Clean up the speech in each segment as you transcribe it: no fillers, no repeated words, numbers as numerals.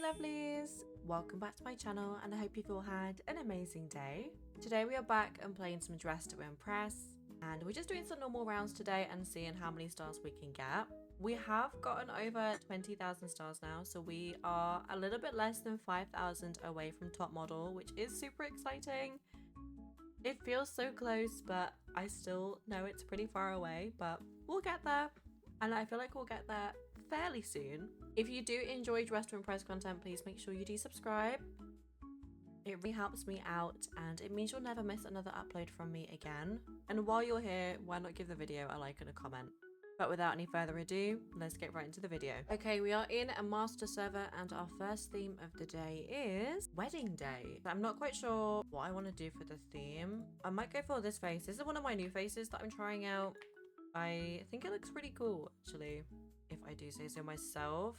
lovelies! Welcome back to my channel and I hope you've all had an amazing day. Today we are back and playing some Dress to Impress and we're just doing some normal rounds today and seeing how many stars we can get. We have gotten over 20,000 stars now, so we are a little bit less than 5,000 away from top model, which is super exciting. It feels so close, but I still know it's pretty far away, but we'll get there. And I feel like we'll get there fairly soon. If you do enjoy Dress to Impress content, please make sure you do subscribe. It really helps me out and it means you'll never miss another upload from me again. And while you're here, why not give the video a like and a comment? But without any further ado, let's get right into the video. Okay, we are in a master server and our first theme of the day is wedding day. I'm not quite sure what I want to do for the theme. I might go for this face. This is one of my new faces that I'm trying out. I think it looks pretty cool, actually, if I do say so myself.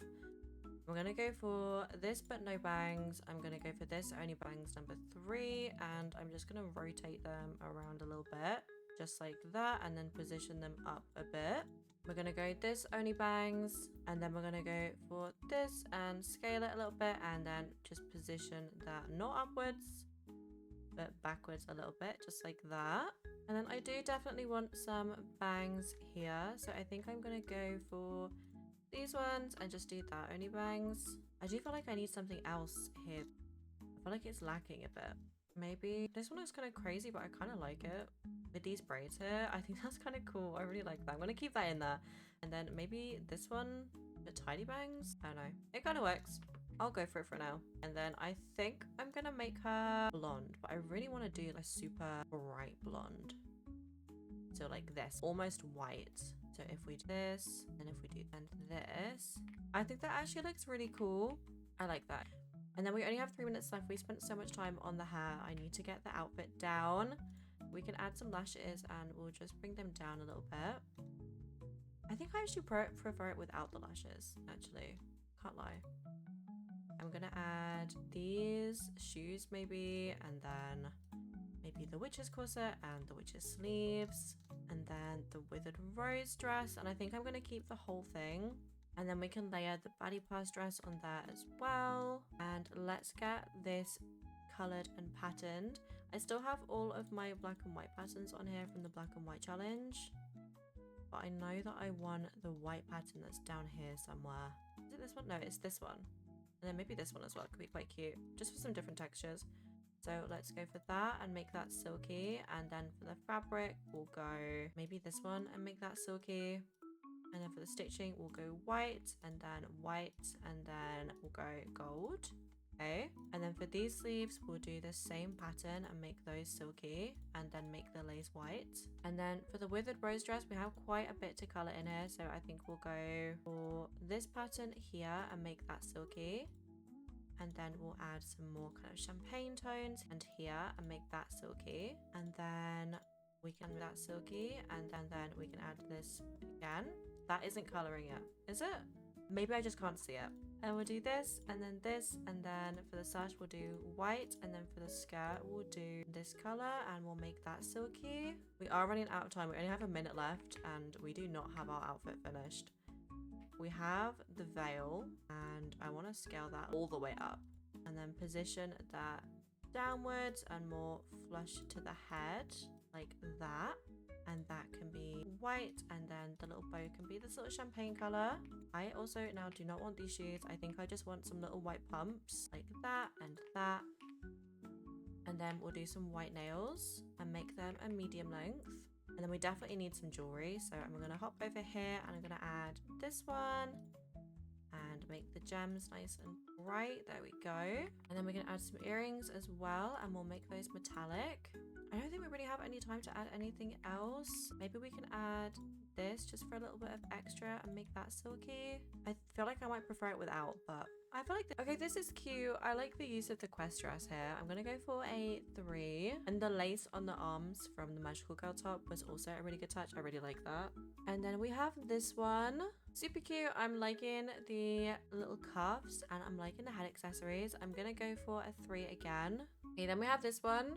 I'm gonna go for this but no bangs. I'm gonna go for this only bangs number 3, and I'm just gonna rotate them around a little bit, just like that, and then position them up a bit. We're gonna go this only bangs, and then we're gonna go for this and scale it a little bit, and then just position that not upwards, but backwards a little bit, just like that. And then I do definitely want some bangs here, so I think I'm gonna go for these ones and just do that only bangs. I do feel like I need something else here. I feel like it's lacking a bit. Maybe this one is kind of crazy, but I kind of like it with these braids here. I think that's kind of cool. I really like that. I'm gonna keep that in there. And then maybe this one, the tiny bangs. I don't know, it kind of works. I'll go for it for now. And then I think I'm gonna make her blonde, but I really want to do a super bright blonde. So like this, almost white. So if we do this, and if we do then this, I think that actually looks really cool. I like that. And then we only have 3 minutes left. We spent so much time on the hair. I need to get the outfit down. We can add some lashes and we'll just bring them down a little bit. I think I actually prefer it without the lashes, actually. Can't lie. I'm gonna add these shoes maybe, and then maybe the witch's corset and the witch's sleeves, and then the withered rose dress, and I think I'm gonna keep the whole thing. And then we can layer the baddie pass dress on there as well. And let's get this colored and patterned. I still have all of my black and white patterns on here from the black and white challenge, but I know that I want the white pattern that's down here somewhere. Is it this one? No, it's this one. And then maybe this one as well, could be quite cute, just for some different textures. So let's go for that and make that silky. And then for the fabric, we'll go maybe this one and make that silky. And then for the stitching, we'll go white, and then we'll go gold. Okay. And then for these sleeves, we'll do the same pattern and make those silky, and then make the lace white. And then for the withered rose dress, we have quite a bit to color in here. So I think we'll go for this pattern here and make that silky. And then we'll add some more kind of champagne tones and here and make that silky. And then we can make that silky, and then we can add this again. That isn't coloring it, is it? Maybe I just can't see it. And we'll do this, and then for the sash we'll do white, and then for the skirt we'll do this color and we'll make that silky. We are running out of time. We only have a minute left and we do not have our outfit finished. We have the veil, and I want to scale that all the way up and then position that downwards and more flush to the head like that. And that can be white, and then the little bow can be this little champagne color. I also now do not want these shoes. I think I just want some little white pumps like that and that. And then we'll do some white nails and make them a medium length. And then we definitely need some jewelry. So I'm gonna hop over here and I'm gonna add this one and make the gems nice and bright. There we go. And then we can add some earrings as well, and we'll make those metallic. I don't think we really have any time to add anything else. Maybe we can add this just for a little bit of extra and make that silky. I feel like I might prefer it without, but I feel like okay, this is cute. I like the use of the quest dress here. I'm gonna go for a 3, and the lace on the arms from the magical girl top was also a really good touch. I really like that. And then we have this one, super cute. I'm liking the little cuffs and I'm liking the head accessories. I'm gonna go for a 3 again. Okay, then we have this one.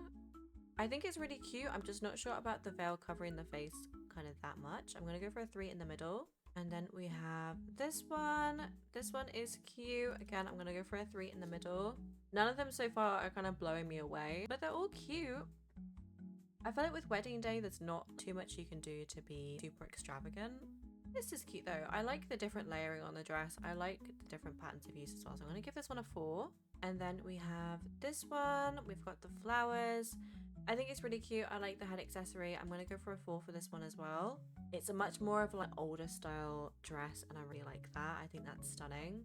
I think it's really cute. I'm just not sure about the veil covering the face kind of that much. I'm gonna go for a 3 in the middle. And then we have this one. This one is cute. Again, I'm gonna go for a 3 in the middle. None of them so far are kind of blowing me away, but they're all cute. I feel like with wedding day, there's not too much you can do to be super extravagant. This is cute though. I like the different layering on the dress. I like the different patterns of use as well. So I'm gonna give this one a 4. And then we have this one. We've got the flowers. I think it's really cute. I like the head accessory. I'm gonna go for a 4 for this one as well. It's a much more of like older style dress and I really like that. I think that's stunning.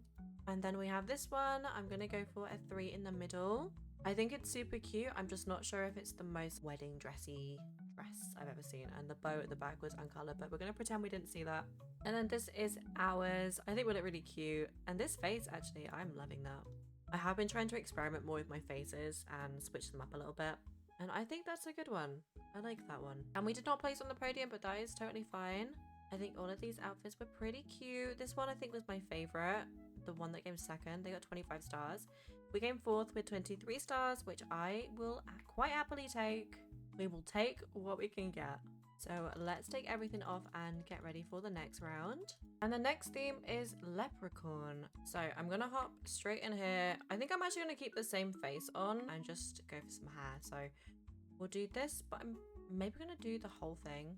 And then we have this one. I'm gonna go for a 3 in the middle. I think it's super cute. I'm just not sure if it's the most wedding dressy dress I've ever seen. And the bow at the back was uncolored, but we're gonna pretend we didn't see that. And then this is ours. I think we look really cute. And this face, actually, I'm loving that. I have been trying to experiment more with my faces and switch them up a little bit. And I think that's a good one. I like that one. And we did not place on the podium, but that is totally fine. I think all of these outfits were pretty cute. This one I think was my favorite. The one that came second. They got 25 stars. We came fourth with 23 stars, which I will quite happily take. We will take what we can get. So let's take everything off and get ready for the next round. And the next theme is Leprechaun. So I'm gonna hop straight in here. I think I'm actually gonna keep the same face on and just go for some hair. So we'll do this, but I'm maybe gonna do the whole thing.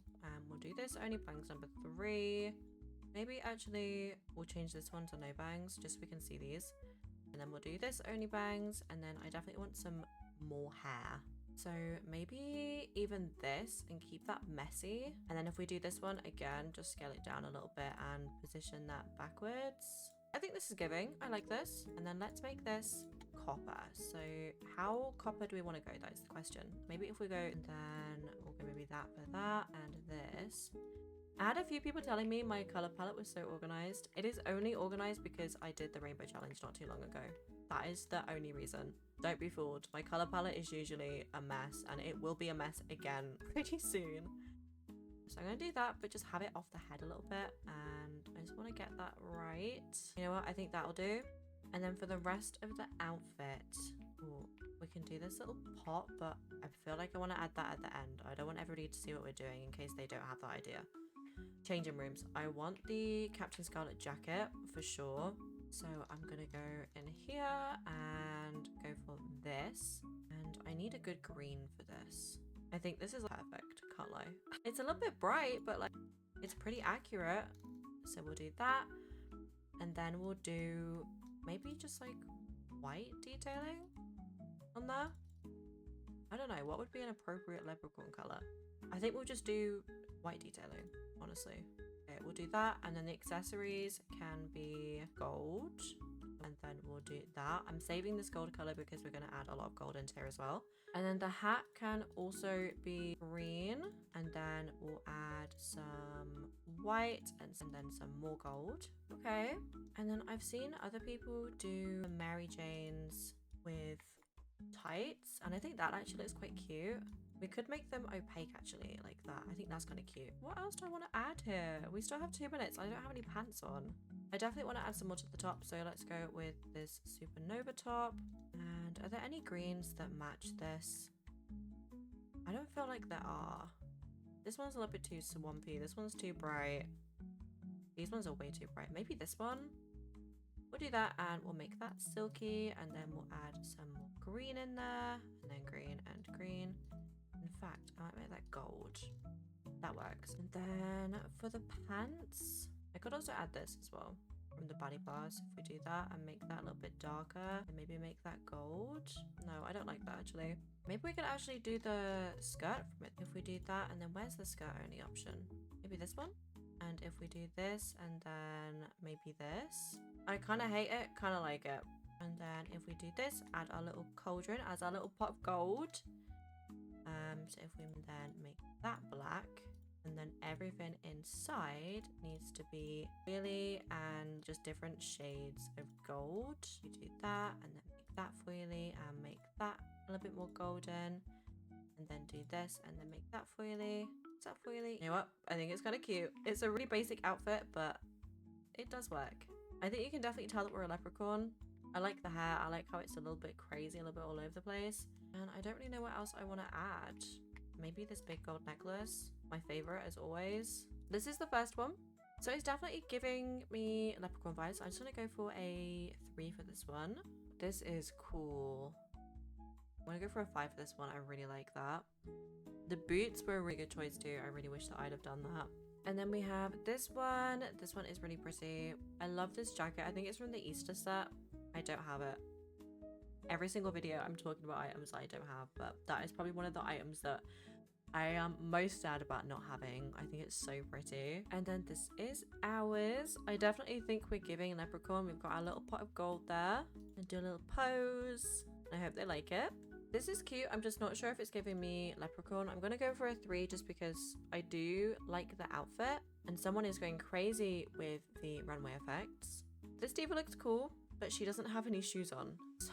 We'll do this only bangs number 3. Maybe actually we'll change this one to no bangs just so we can see these. And then we'll do this only bangs. And then I definitely want some more hair. So maybe even this and keep that messy. And then if we do this one again, just scale it down a little bit and position that backwards. I think this is giving. I like this. And then let's make this copper. So how copper do we want to go? That's the question. Maybe if we go and then we'll go maybe that for that and this. I had a few people telling me my color palette was so organized. It is only organized because I did the rainbow challenge not too long ago. That is the only reason. Don't be fooled. My color palette is usually a mess and it will be a mess again pretty soon. So I'm going to do that, but just have it off the head a little bit. And I just want to get that right. You know what? I think that'll do. And then for the rest of the outfit, ooh, we can do this little pot, but I feel like I want to add that at the end. I don't want everybody to see what we're doing in case they don't have that idea. Changing rooms. I want the Captain Scarlet jacket for sure. So I'm gonna go in here and go for this. And I need a good green for this. I think this is perfect, can't lie. It's a little bit bright, but like it's pretty accurate. So we'll do that. And then we'll do maybe just like white detailing on there. I don't know, what would be an appropriate leprechaun color? I think we'll just do white detailing, honestly. Okay, we'll do that, and then the accessories can be gold, and then we'll do that. I'm saving this gold color because we're going to add a lot of gold into here as well. And then the hat can also be green, and then we'll add some white and then some more gold. Okay, and then I've seen other people do Mary Janes with tights, and I think that actually looks quite cute. We could make them opaque actually, like that. I think that's kind of cute. What else do I want to add here? We still have 2 minutes. I don't have any pants on. I definitely want to add some more to the top, so let's go with this Supernova top. And are there any greens that match this? I don't feel like there are. This one's a little bit too swampy. This one's too bright. These ones are way too bright. Maybe this one? We'll do that and we'll make that silky, and then we'll add some green in there, and then green and green. In fact, I might make that gold. That works. And then for the pants, I could also add this as well from the body bars. If we do that and make that a little bit darker, and maybe make that gold. No, I don't like that actually. Maybe we could actually do the skirt from it. If we do that, and then where's the skirt only option? Maybe this one? And if we do this and then maybe this. I kind of hate it, kind of like it. And then if we do this, add our little cauldron as our little pot of gold. So if we then make that black, and then everything inside needs to be foily and just different shades of gold. We do that and then make that foily and make that a little bit more golden, and then do this and then make that foily. Is that foily? You know what? I think it's kind of cute. It's a really basic outfit, but it does work. I think you can definitely tell that we're a leprechaun. I like the hair. I like how it's a little bit crazy, a little bit all over the place. And I don't really know what else I want to add. Maybe this big gold necklace. My favorite as always. This is the first one. So it's definitely giving me Leprechaun vibes. I'm just gonna go for a 3 for this one. This is cool. I'm gonna go for a 5 for this one. I really like that. The boots were a really good choice too. I really wish that I'd have done that. And then we have this one. This one is really pretty. I love this jacket. I think it's from the Easter set. I don't have it. Every single video I'm talking about items I don't have, but that is probably one of the items that I am most sad about not having. I think it's so pretty. And then this is ours. I definitely think we're giving Leprechaun. We've got our little pot of gold there. And do a little pose. I hope they like it. This is cute. I'm just not sure if it's giving me Leprechaun. I'm gonna go for a 3 just because I do like the outfit. And someone is going crazy with the runway effects. This diva looks cool, but she doesn't have any shoes on. So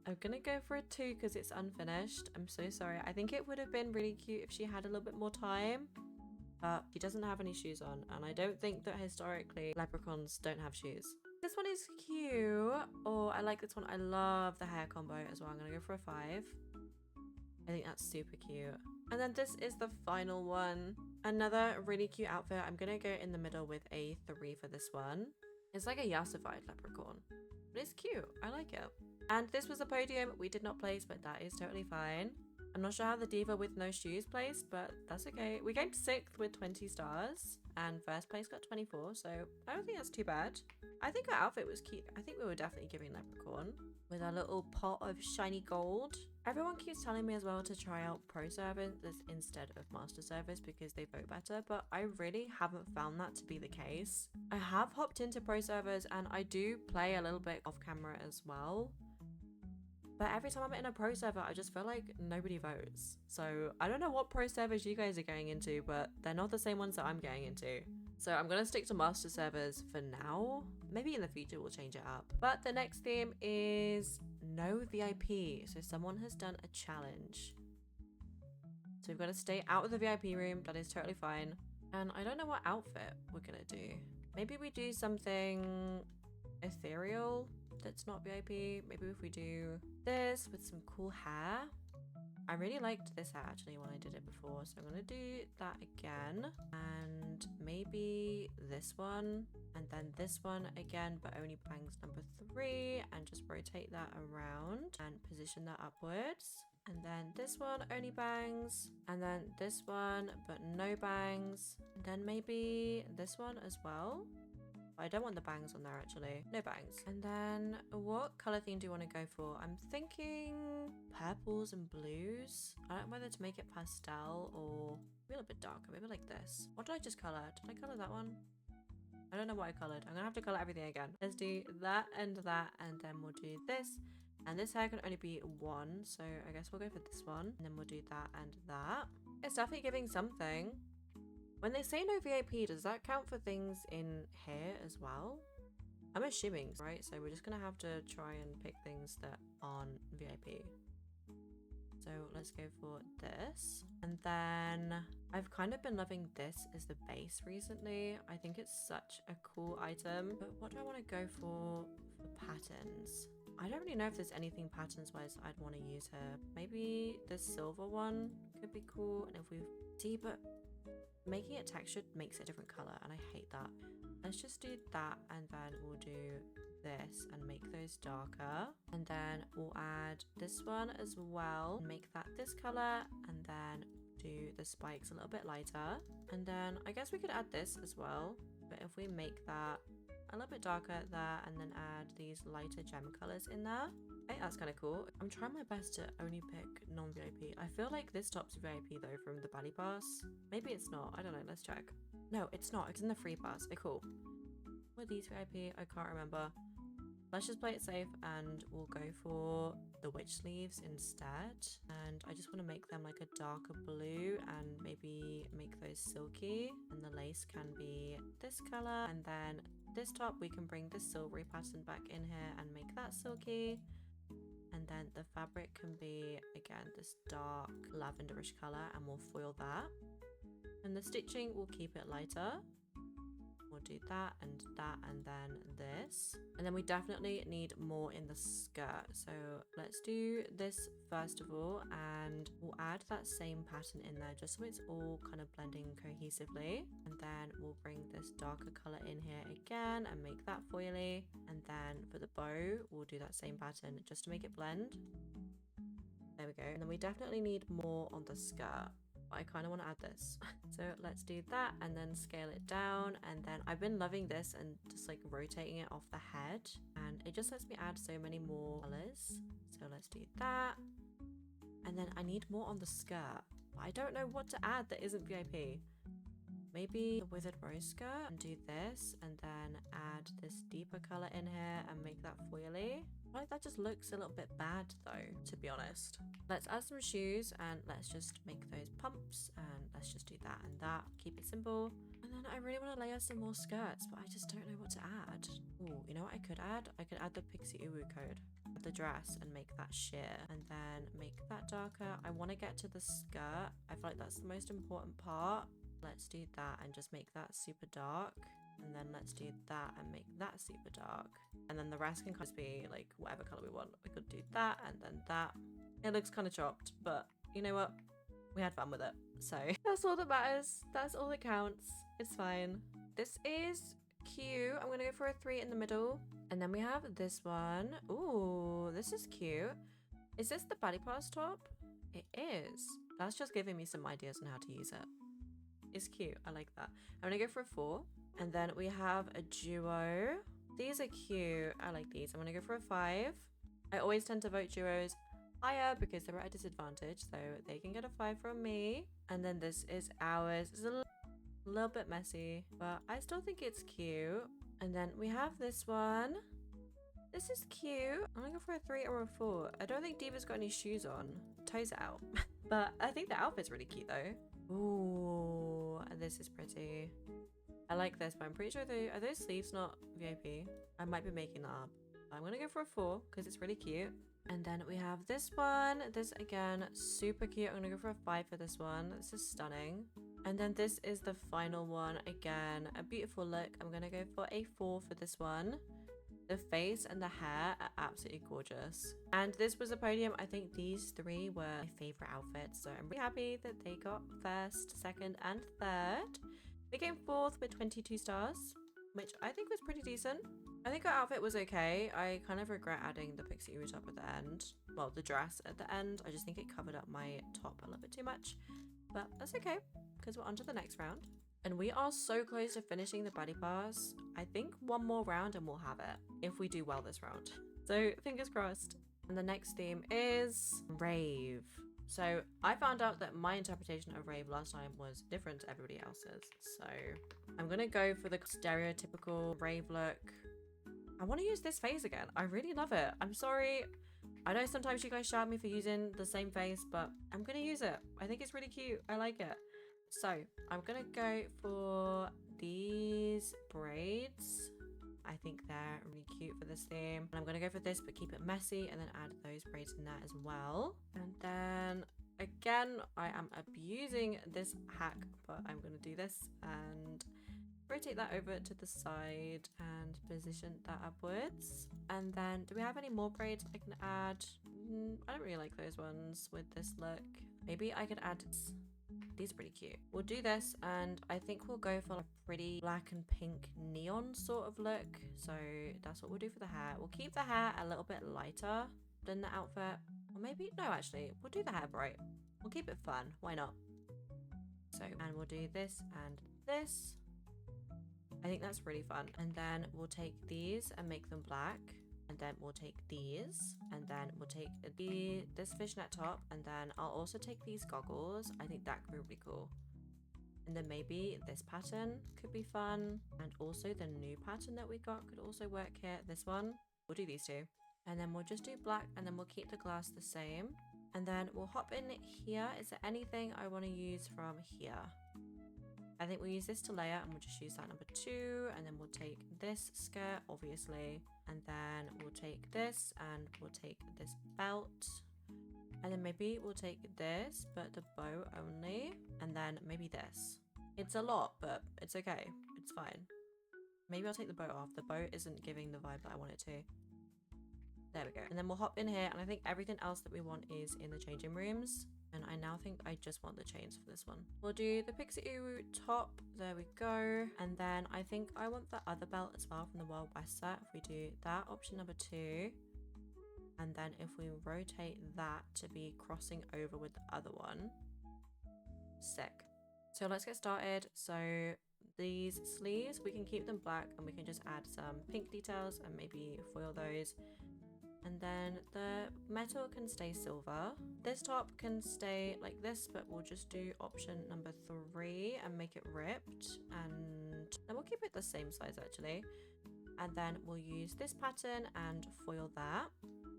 I'm gonna go for a 2 because it's unfinished. I'm so sorry. I think it would have been really cute if she had a little bit more time, but she doesn't have any shoes on, and I don't think that historically leprechauns don't have shoes. This one is cute. Oh, I like this one. I love the hair combo as well. I'm gonna go for a 5. I think that's super cute. And then this is the final one. Another really cute outfit. I'm gonna go in the middle with a 3 for this one. It's like a yassified leprechaun, but it's cute. I like it. And this was a podium we did not place, but that is totally fine. I'm not sure how the diva with no shoes placed, but that's okay. We came 6th with 20 stars and first place got 24, so I don't think that's too bad. I think our outfit was cute. I think we were definitely giving Leprechaun with our little pot of shiny gold. Everyone keeps telling me as well to try out Pro Service instead of Master Service because they vote better, but I really haven't found that to be the case. I have hopped into Pro Service and I do play a little bit off camera as well. But every time I'm in a pro server, I just feel like nobody votes. So I don't know what pro servers you guys are going into, but they're not the same ones that I'm going into. So I'm going to stick to master servers for now. Maybe in the future we'll change it up. But the next theme is no VIP. So someone has done a challenge. So we've got to stay out of the VIP room. That is totally fine. And I don't know what outfit we're going to do. Maybe we do something ethereal that's not VIP. Maybe if we do this with some cool hair. I really liked this hair actually when I did it before, so I'm gonna do that again, and maybe this one, and then this one again, but only bangs number 3, and just rotate that around and position that upwards. And then this one only bangs, and then this one but no bangs, and then maybe this one as well. I don't want the bangs on there actually. No bangs. And then what color theme do you want to go for? I'm thinking purples and blues. I don't know whether to make it pastel or maybe a little bit darker. Maybe like this. What did I just color? Did I color that one? I don't know what I colored. I'm gonna have to color everything again. Let's do that, and then we'll do this. And this hair can only be 1, so I guess we'll go for this one. And then we'll do that and that. It's definitely giving something. When they say no VIP, does that count for things in here as well? I'm assuming, right? So we're just gonna have to try and pick things that aren't VIP. So let's go for this. And then I've kind of been loving this as the base recently. I think it's such a cool item. But what do I want to go for patterns? I don't really know if there's anything patterns wise I'd want to use here. Maybe the silver one could be cool. And if we see, but making it textured makes it a different color and I hate that. Let's just do that, and then we'll do this and make those darker, and then we'll add this one as well and make that this color, and then do the spikes a little bit lighter. And then I guess we could add this as well, but if we make that a little bit darker there and then add these lighter gem colors in there, I think that's kind of cool. I'm trying my best to only pick non-VIP. I feel like this top's VIP though from the Bally Pass. Maybe it's not. I don't know. Let's check. No, it's not. It's in the free pass. Okay, cool. Were these VIP? I can't remember. Let's just play it safe and we'll go for the witch sleeves instead. And I just want to make them like a darker blue and maybe make those silky. And the lace can be this color. And then this top, we can bring this silvery pattern back in here and make that silky. And then the fabric can be, again, this dark lavenderish color, and we'll foil that. And the stitching, we'll keep it lighter. we'll do that, and then this. And then we definitely need more in the skirt. So let's do this first of all, and we'll add that same pattern in there just so it's all kind of blending cohesively. And then we'll bring this darker color in here again and make that foily. And then for the bow, we'll do that same pattern just to make it blend. There we go. And then we definitely need more on the skirt. I kind of want to add this. So let's do that and then scale it down. And then I've been loving this and just like rotating it off the head, and it just lets me add so many more colors. So let's do that. And then I need more on the skirt. I don't know what to add that isn't VIP. Maybe the withered rose skirt, and do this and then add this deeper color in here and make that foily. I like that just looks a little bit bad though, to be honest. Let's add some shoes and let's just make those pumps, and let's just do that and that. Keep it simple. And then I really want to layer some more skirts, but I just don't know what to add. Oh, you know what I could add? I could add the Pixie Uwu code. Add the dress and make that sheer, and then make that darker. I want to get to the skirt. I feel like that's the most important part. Let's do that and just make that super dark. And then let's do that and make that super dark. And then the rest can just be like whatever color we want. We could do that and then that. It looks kind of chopped, but you know what? We had fun with it. So that's all that matters. That's all that counts. It's fine. This is cute. I'm gonna go for a 3 in the middle. And then we have this one. Ooh, this is cute. Is this the body pass top? It is. That's just giving me some ideas on how to use it. It's cute. I like that. I'm gonna go for a 4. And then we have a duo. These are cute. I like these. I'm gonna go for a 5. I always tend to vote duos higher because they're at a disadvantage, so they can get a 5 from me. And then this is ours. It's a little bit messy, but I still think it's cute. And then we have this one. This is cute. I'm gonna go for a 3 or a 4. I don't think Diva's got any shoes on. Toes out. But I think the outfit's really cute though. Ooh, this is pretty. I like this, but I'm pretty sure are those sleeves not VIP? I might be making that up. I'm gonna go for a 4 because it's really cute. And then we have this one. This again, super cute. I'm gonna go for a 5 for this one. This is stunning. And then this is the final one. Again, a beautiful look. I'm gonna go for a 4 for this one. The face and the hair are absolutely gorgeous. And this was a podium. I think these 3 were my favorite outfits. So I'm really happy that they got first, second, and third. We came 4th with 22 stars, which I think was pretty decent. I think our outfit was okay. I kind of regret adding the Pixie Uwu top at the end. Well, the dress at the end. I just think it covered up my top a little bit too much. But that's okay, because we're on to the next round. And we are so close to finishing the body pass. I think one more round and we'll have it, if we do well this round. So fingers crossed. And the next theme is Rave. So I found out that my interpretation of Rave last time was different to everybody else's. So I'm gonna go for the stereotypical Rave look. I want to use this face again. I really love it. I'm sorry. I know sometimes you guys shout at me for using the same face, but I'm gonna use it. I think it's really cute. I like it. So I'm gonna go for these braids. I think they're really cute for this theme. And I'm gonna go for this, but keep it messy and then add those braids in there as well. And then again, I am abusing this hack, but I'm gonna do this and rotate that over to the side and position that upwards. And then do we have any more braids I can add? I don't really like those ones with this look. Maybe I could add these are pretty cute. We'll do this, and I think we'll go for a pretty black and pink neon sort of look. So that's what we'll do for the hair. We'll keep the hair a little bit lighter than the outfit. Or maybe, no, actually, we'll do the hair bright. We'll keep it fun. Why not? So, and we'll do this and this. I think that's really fun. And then we'll take these and make them black. And then we'll take these, and then we'll take this fishnet top, and then I'll also take these goggles. I think that could be really cool. And then maybe this pattern could be fun, and also the new pattern that we got could also work here. This one, we'll do these 2, and then we'll just do black, and then we'll keep the glass the same, and then we'll hop in here. Is there anything I want to use from here? I think we'll use this to layer, and we'll just use that number 2, and then we'll take this skirt, obviously, and then we'll take this, and we'll take this belt, and then maybe we'll take this, but the bow only, and then maybe this. It's a lot, but it's okay. It's fine. Maybe I'll take the boat off. The boat isn't giving the vibe that I want it to. There we go. And then we'll hop in here, and I think everything else that we want is in the changing rooms. And I now think I just want the chains for this one. We'll do the pixie ooh top. There we go. And then I think I want the other belt as well from the Wild West set. If we do that, option number 2. And then if we rotate that to be crossing over with the other one. Sick. So let's get started. So these sleeves, we can keep them black and we can just add some pink details and maybe foil those. And then the metal can stay silver. This top can stay like this, but we'll just do option number 3 and make it ripped. And then we'll keep it the same size actually. And then we'll use this pattern and foil that.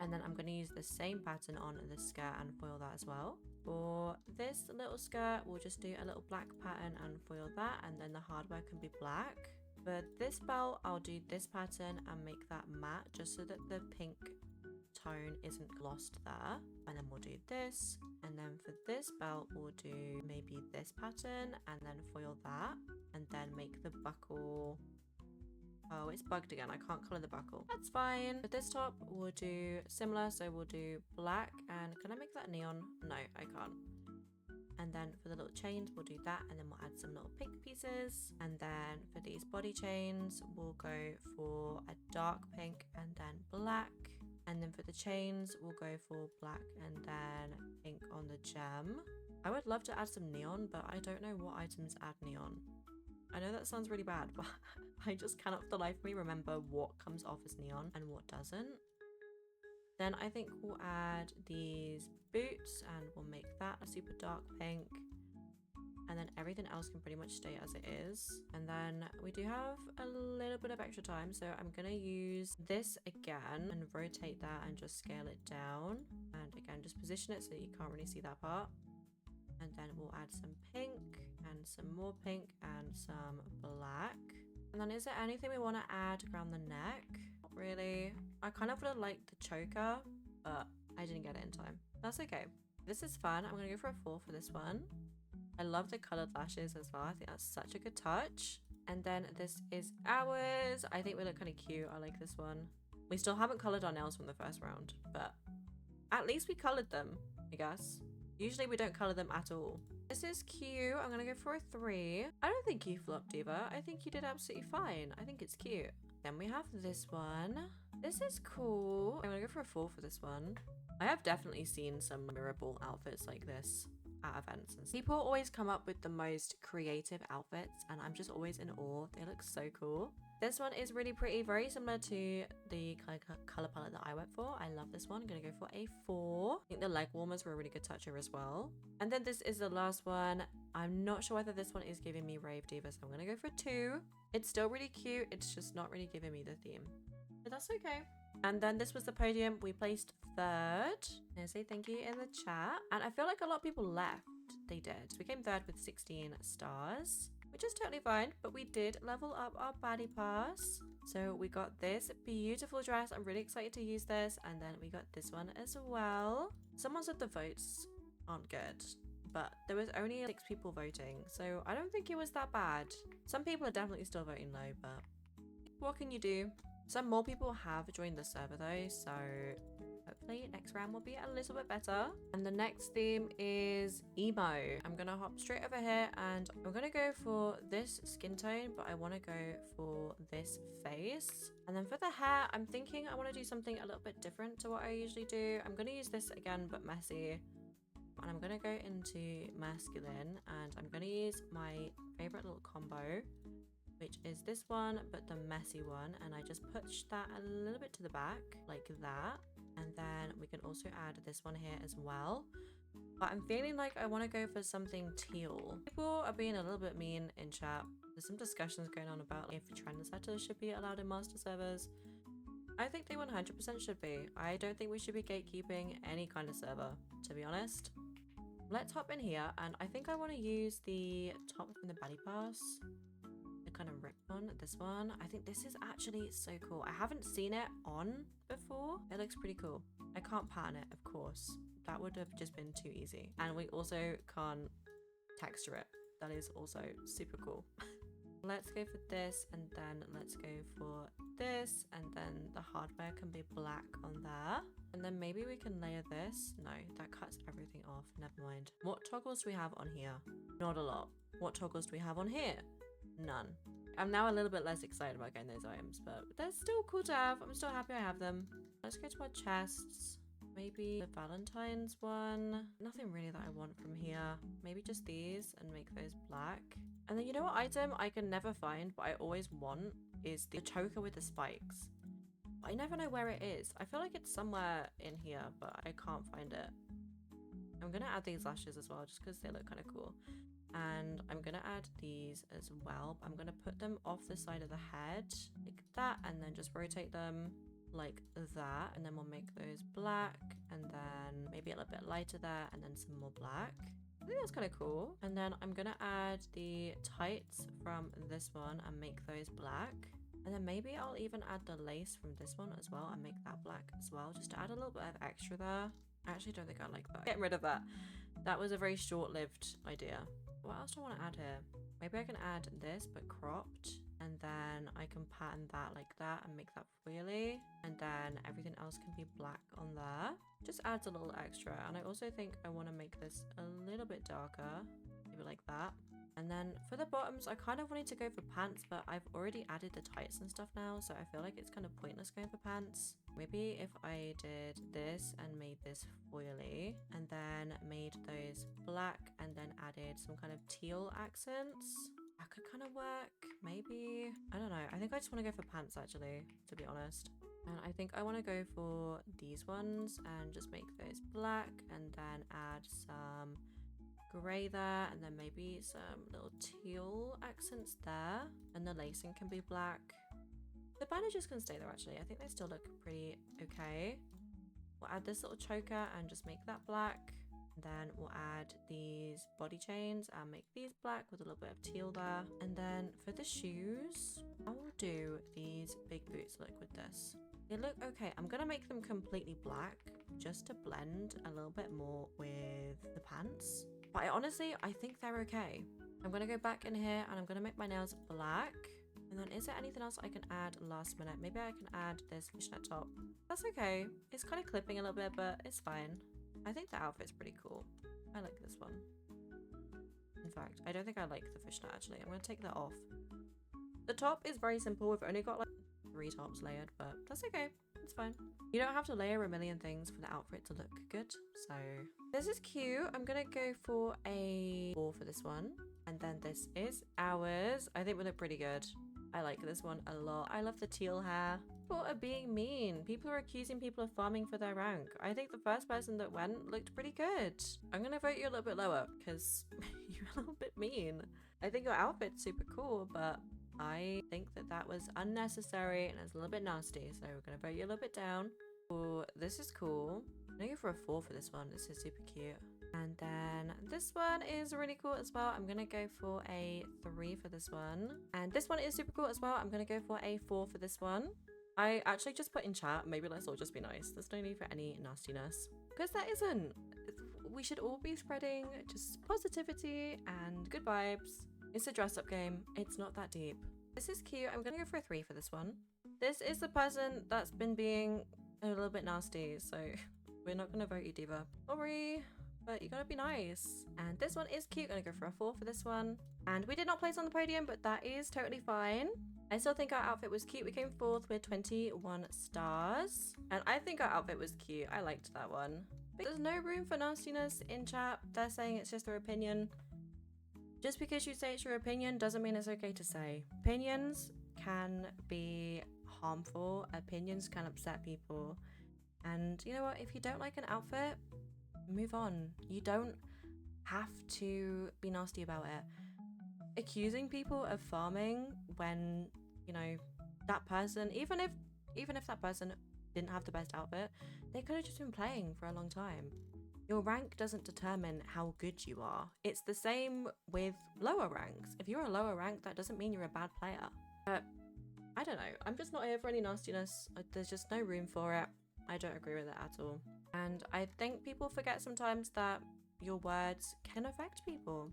And then I'm going to use the same pattern on the skirt and foil that as well. For this little skirt, we'll just do a little black pattern and foil that. And then the hardware can be black. For this belt, I'll do this pattern and make that matte just so that the pink tone isn't glossed there. And then we'll do this. And then for this belt, we'll do maybe this pattern and then foil that. And then make the buckle... Oh, it's bugged again. I can't color the buckle. That's fine. For this top, we'll do similar. So we'll do black. And can I make that neon? No, I can't. And then for the little chains, we'll do that. And then we'll add some little pink pieces. And then for these body chains, we'll go for a dark pink and then black. And then for the chains, we'll go for black and then pink on the gem. I would love to add some neon, but I don't know what items add neon. I know that sounds really bad, but I just cannot for the life of me remember what comes off as neon and what doesn't. Then I think we'll add these boots and we'll make that a super dark pink. And then everything else can pretty much stay as it is. And then we do have a little bit of extra time. So I'm going to use this again and rotate that and just scale it down. And again, just position it so that you can't really see that part. And then we'll add some pink and some more pink and some black. And then is there anything we want to add around the neck? Not really. I kind of would have liked the choker, but I didn't get it in time. That's okay. This is fun. I'm going to go for a 4 for this one. I love the colored lashes as well. I think that's such a good touch. And then this is ours. I think we look kind of cute. I like this one. We still haven't colored our nails from the first round, but at least we colored them, I guess. Usually we don't color them at all. This is cute. I'm going to go for a 3. I don't think you flopped, Diva. I think you did absolutely fine. I think it's cute. Then we have this one. This is cool. I'm going to go for a 4 for this one. I have definitely seen some mirror ball outfits like this at events. And people always come up with the most creative outfits and I'm just always in awe. They look so cool. This one is really pretty, very similar to the color palette that I went for. I love this one. I'm gonna go for a 4. I think the leg warmers were a really good toucher as well. And then this is the last one. I'm not sure whether this one is giving me Rave Diva, so I'm gonna go for 2. It's still really cute. It's just not really giving me the theme, but that's okay. And then this was the podium. We placed 3rd. And say thank you in the chat. And I feel like a lot of people left. They did. We came 3rd with 16 stars, which is totally fine. But we did level up our baddie pass. So we got this beautiful dress. I'm really excited to use this. And then we got this one as well. Someone said the votes aren't good, but there was only 6 people voting. So I don't think it was that bad. Some people are definitely still voting low, but what can you do? Some more people have joined the server though, so hopefully next round will be a little bit better. And the next theme is emo. I'm gonna hop straight over here and I'm gonna go for this skin tone, but I want to go for this face. And then for the hair, I'm thinking I want to do something a little bit different to what I usually do. I'm gonna use this again, but messy. And I'm gonna go into masculine and I'm gonna use my favorite little combo, which is this one, but the messy one. And I just push that a little bit to the back like that. And then we can also add this one here as well. But I'm feeling like I want to go for something teal. People are being a little bit mean in chat. There's some discussions going on about if trendsetters should be allowed in master servers. I think they 100% should be. I don't think we should be gatekeeping any kind of server, to be honest. Let's hop in here, and I think I want to use the top from the baddie pass. Kind of ripped one, this one. I think this is actually so cool. I haven't seen it on before. It looks pretty cool. I can't pattern it, of course. That would have just been too easy. And we also can't texture it. That is also super cool. Let's go for this, and then let's go for this, and then the hardware can be black on there. And then maybe we can layer this. No, that cuts everything off. Never mind. What toggles do we have on here? Not a lot. What toggles do we have on here? None. I'm now a little bit less excited about getting those items, but they're still cool to have. I'm still happy I have them. Let's go to our chests. Maybe the Valentine's one. Nothing really that I want from here. Maybe just these and make those black. And then you know what item I can never find but I always want is the choker with the spikes. I never know where it is. I feel like it's somewhere in here, but I can't find it. I'm gonna add these lashes as well just because they look kind of cool. And I'm gonna add these as well. I'm gonna put them off the side of the head like that, and then just rotate them like that, and then we'll make those black, and then maybe a little bit lighter there, and then some more black. I think that's kind of cool. And then I'm gonna add the tights from this one and make those black. And then maybe I'll even add the lace from this one as well and make that black as well, just to add a little bit of extra there. I actually don't think I like that. Getting rid of that. That was a very short-lived idea. What else do I want to add here? Maybe I can add this but cropped, and then I can pattern that like that and make that foily, and then everything else can be black on there. Just adds a little extra. And I also think I want to make this a little bit darker, maybe like that. And then for the bottoms, I kind of wanted to go for pants, but I've already added the tights and stuff now, so I feel like it's kind of pointless going for pants. Maybe if I did this and made this foily, and then made those black, and then added some kind of teal accents, that could kind of work. Maybe, I don't know. I think I just want to go for pants actually, to be honest. And I think I want to go for these ones and just make those black, and then add some grey there, and then maybe some little teal accents there, and the lacing can be black. The bandages can stay there actually. I think they still look pretty okay. We'll add this little choker and just make that black. Then we'll add these body chains and make these black with a little bit of teal there. And then for the shoes, I will do these big boots look with this. They look okay. I'm gonna make them completely black just to blend a little bit more with the pants. But I think they're okay. I'm gonna go back in here and I'm gonna make my nails black. And then is there anything else I can add last minute? Maybe I can add this fishnet top. That's okay. It's kind of clipping a little bit, but it's fine. I think the outfit's pretty cool. I like this one. In fact, I don't think I like the fishnet actually. I'm gonna take that off. The top is very simple. We've only got like 3 tops layered, but that's okay. It's fine. You don't have to layer a million things for the outfit to look good. So this is cute. I'm gonna go for a 4 for this one. And then this is ours. I think we look pretty good. I like this one a lot. I love the teal hair. People are being mean. People are accusing people of farming for their rank. I think the first person that went looked pretty good. I'm gonna vote you a little bit lower because you're a little bit mean. I think your outfit's super cool, but I think that that was unnecessary and it's a little bit nasty. So we're gonna vote you a little bit down. Oh, this is cool. I'm gonna go for a 4 for this one. This is super cute. And then this one is really cool as well. I'm gonna go for a 3 for this one. And this one is super cool as well. I'm gonna go for a 4 for this one. I actually just put in chat, maybe let's all just be nice. There's no need for any nastiness. Because there isn't. We should all be spreading just positivity and good vibes. It's a dress-up game. It's not that deep. This is cute. I'm gonna go for a 3 for this one. This is the person that's been being a little bit nasty, so we're not gonna vote you, Diva. Sorry, but you gotta be nice. And this one is cute. I'm gonna go for a 4 for this one. And we did not place on the podium, but that is totally fine. I still think our outfit was cute. We came 4th with 21 stars. And I think our outfit was cute. I liked that one. But there's no room for nastiness in chat. They're saying it's just their opinion. Just because you say it's your opinion doesn't mean it's okay to say. Opinions can be harmful. Opinions can upset people. And you know what? If you don't like an outfit, move on. You don't have to be nasty about it. Accusing people of farming when, you know, that person, even if that person didn't have the best outfit, they could have just been playing for a long time. Your rank doesn't determine how good you are. It's the same with lower ranks. If you're a lower rank, that doesn't mean you're a bad player. But I don't know. I'm just not here for any nastiness. There's just no room for it. I don't agree with it at all. And I think people forget sometimes that your words can affect people.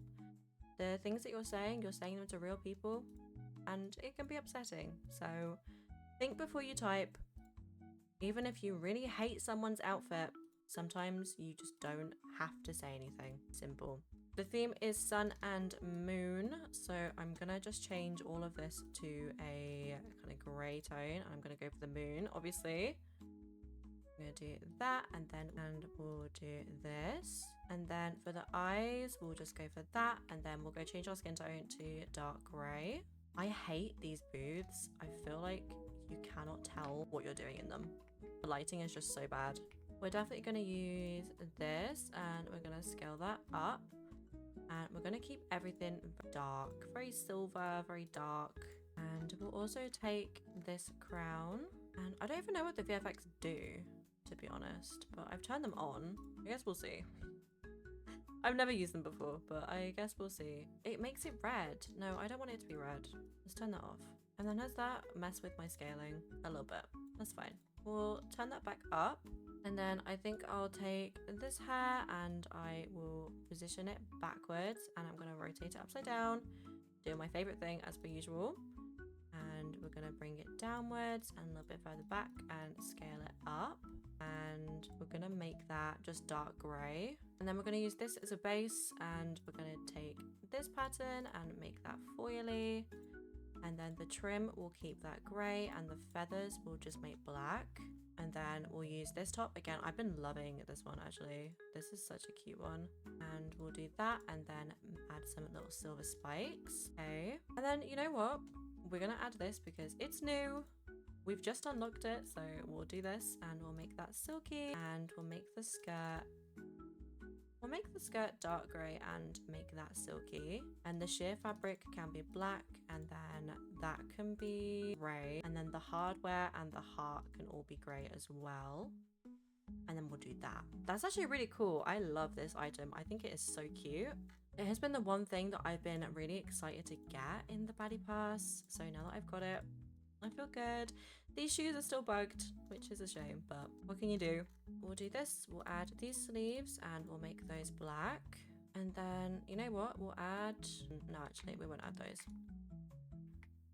The things that you're saying them to real people. and it can be upsetting. So think before you type. Even if you really hate someone's outfit, sometimes you just don't have to say anything. Simple. The theme is sun and moon, so I'm gonna just change all of this to a kind of grey tone. I'm gonna go for the moon, obviously. I'm gonna do that, and we'll do this. And then for the eyes, we'll just go for that, and then we'll go change our skin tone to dark grey. I hate these booths. I feel like you cannot tell what you're doing in them. The lighting is just so bad. We're definitely going to use this, and we're going to scale that up, and we're going to keep everything dark, very silver, very dark. And we'll also take this crown, and I don't even know what the VFX do, to be honest, but I've turned them on. I guess we'll see. I've never used them before, but I guess we'll see. It makes it red. No, I don't want it to be red. Let's turn that off. And then has that mess with my scaling a little bit. That's fine. We'll turn that back up. And then I think I'll take this hair and I will position it backwards, and I'm going to rotate it upside down. Do my favorite thing as per usual. And we're going to bring it downwards and a little bit further back and scale it up. And we're going to make that just dark grey. And then we're going to use this as a base, and we're going to take this pattern and make that foily. And then the trim will keep that grey, and the feathers will just make black. And then we'll use this top again. I've been loving this one, actually. This is such a cute one. And we'll do that, and then add some little silver spikes. Okay. And then you know what? We're gonna add this because it's new. We've just unlocked it, so we'll do this, and we'll make that silky, and we'll make the skirt. We'll make the skirt dark grey and make that silky. And the sheer fabric can be black, and then that can be grey. And then the hardware and the heart can all be grey as well. And then we'll do that. That's actually really cool. I love this item. I think it is so cute. It has been the one thing that I've been really excited to get in the baddie pass. So now that I've got it, I feel good. These shoes are still bugged, which is a shame, but what can you do? We'll do this. We'll add these sleeves and we'll make those black. And then, you know what? We'll add... No, actually, we won't add those.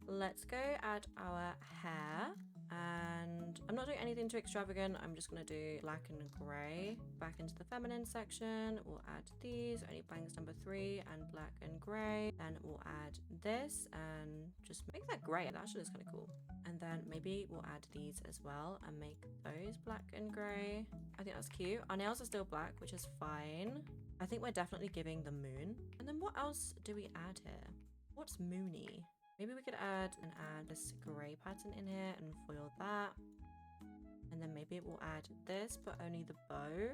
Let's go add our hair. And I'm not doing anything too extravagant. I'm just going to do black and grey. Back into the feminine section. We'll add these. Only bangs number 3 and black and grey. Then we'll add this and just make that grey. That actually is kind of cool. And then maybe we'll add these as well and make those black and grey. I think that's cute. Our nails are still black, which is fine. I think we're definitely giving the moon. And then what else do we add here? What's moony? Maybe we could add this grey pattern in here and foil that. And then maybe we'll add this, but only the bow.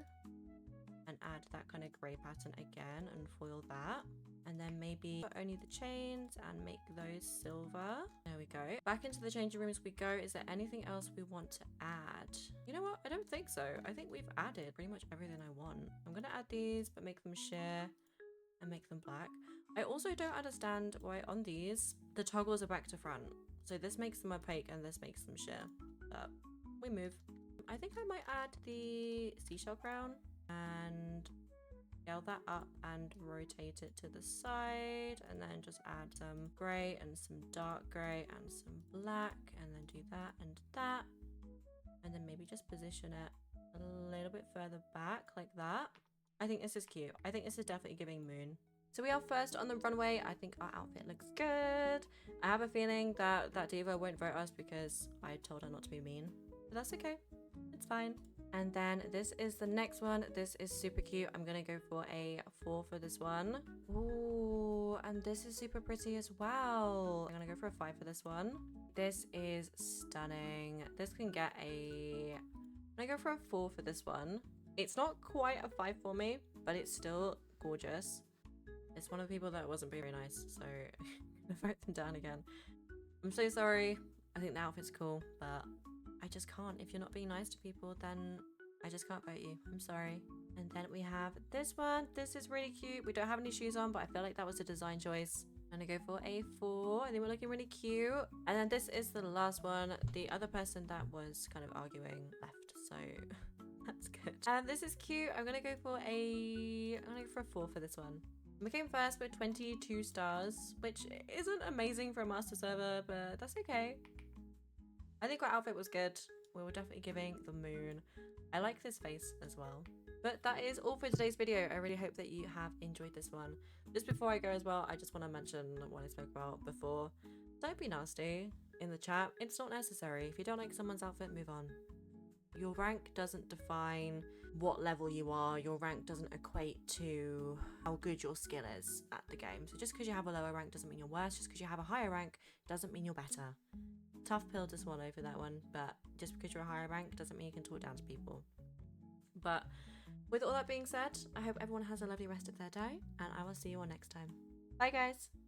And add that kind of grey pattern again and foil that. And then maybe put only the chains and make those silver. There we go. Back into the changing rooms we go. Is there anything else we want to add? You know what? I don't think so. I think we've added pretty much everything I want. I'm going to add these, but make them sheer and make them black. I also don't understand why on these, the toggles are back to front. So this makes them opaque and this makes them sheer. But we move. I think I might add the seashell crown and scale that up and rotate it to the side, and then just add some grey and some dark grey and some black, and then do that and that, and then maybe just position it a little bit further back like that. I think this is cute. I think this is definitely giving moon. So we are first on the runway. I think our outfit looks good. I have a feeling that that diva won't vote us because I told her not to be mean, but that's okay. It's fine. And then this is the next one. This is super cute. I'm gonna go for a 4 for this one. Ooh, and this is super pretty as well. I'm gonna go for a 5 for this one. This is stunning. This can get a... I'm gonna go for a 4 for this one. It's not quite a 5 for me, but it's still gorgeous. It's one of the people that wasn't very nice, so I'm gonna vote them down again. I'm so sorry. I think the outfit's cool, but I just can't. If you're not being nice to people, then I just can't vote you. I'm sorry. And then we have this one. This is really cute. We don't have any shoes on, but I feel like that was a design choice. I'm gonna go for a 4. I think we're looking really cute. And then this is the last one. The other person that was kind of arguing left, so that's good. And this is cute. I'm gonna go for a 4 for this one. We came first with 22 stars, which isn't amazing for a master server, but that's okay. I think our outfit was good. We were definitely giving the moon. I like this face as well. But that is all for today's video. I really hope that you have enjoyed this one. Just before I go as well, I just want to mention what I spoke about before. Don't be nasty in the chat. It's not necessary. If you don't like someone's outfit, move on. Your rank doesn't define what level you are. Your rank doesn't equate to how good your skill is at the game. So just because you have a lower rank doesn't mean you're worse. Just because you have a higher rank doesn't mean you're better. Tough pill to swallow for that one, but just because you're a higher rank doesn't mean you can talk down to people. But with all that being said, I hope everyone has a lovely rest of their day, and I will see you all next time. Bye guys!